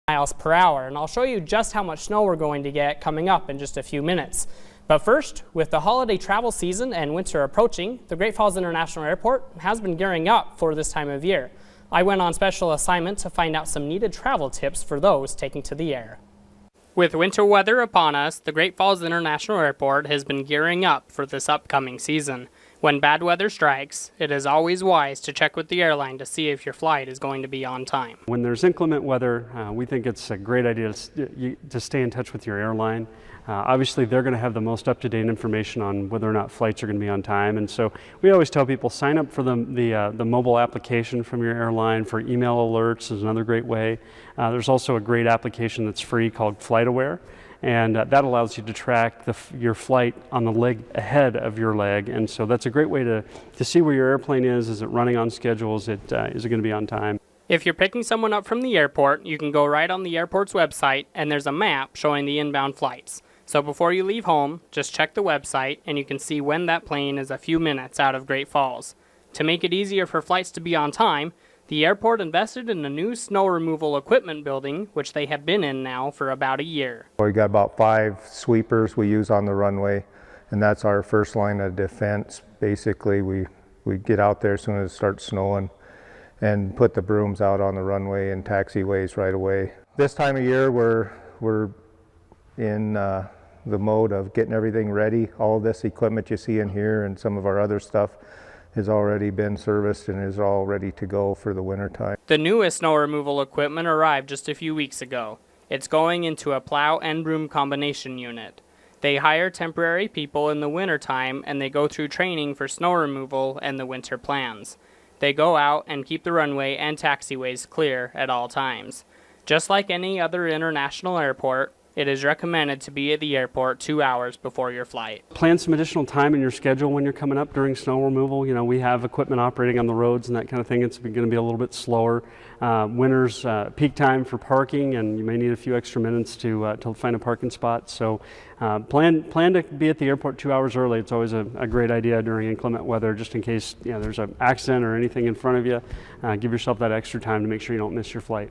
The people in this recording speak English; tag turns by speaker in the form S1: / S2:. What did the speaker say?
S1: miles per hour, and I'll show you just how much snow we're going to get coming up in just a few minutes. But first, with the holiday travel season and winter approaching, the Great Falls International Airport has been gearing up for this time of year. I went on special assignment to find out some needed travel tips for those taking to the air. With winter weather upon us, the Great Falls International Airport has been gearing up for this upcoming season. When bad weather strikes, it is always wise to check with the airline to see if your flight is going to be on time.
S2: When there's inclement weather, we think it's a great idea to stay in touch with your airline. Obviously, they're going to have the most up-to-date information on whether or not flights are going to be on time, and so we always tell people sign up for the mobile application from your airline for email alerts is another great way. There's also a great application that's free called FlightAware, and that allows you to track your flight on the leg ahead of your leg, and so that's a great way to see where your airplane is. Is it running on schedule? Is it going to be on time?
S1: If you're picking someone up from the airport, you can go right on the airport's website, and there's a map showing the inbound flights. So before you leave home, just check the website and you can see when that plane is a few minutes out of Great Falls. To make it easier for flights to be on time, the airport invested in a new snow removal equipment building, which they have been in now for about a year.
S3: We got about 5 sweepers we use on the runway, and that's our first line of defense. Basically, we get out there as soon as it starts snowing and put the brooms out on the runway and taxiways right away. This time of year, we're in the mode of getting everything ready. All this equipment you see in here and some of our other stuff has already been serviced and is all ready to go for the winter time.
S1: The newest snow removal equipment arrived just a few weeks ago. It's going into a plow and broom combination unit. They hire temporary people in the winter time and they go through training for snow removal and the winter plans. They go out and keep the runway and taxiways clear at all times. Just like any other international airport, it is recommended to be at the airport 2 hours before your flight.
S2: Plan some additional time in your schedule when you're coming up during snow removal. You know, we have equipment operating on the roads and that kind of thing. It's going to be a little bit slower. Winter's peak time for parking, and you may need a few extra minutes to find a parking spot. So plan to be at the airport 2 hours early. It's always a great idea during inclement weather, just in case there's an accident or anything in front of you. Give yourself that extra time to make sure you don't miss your flight.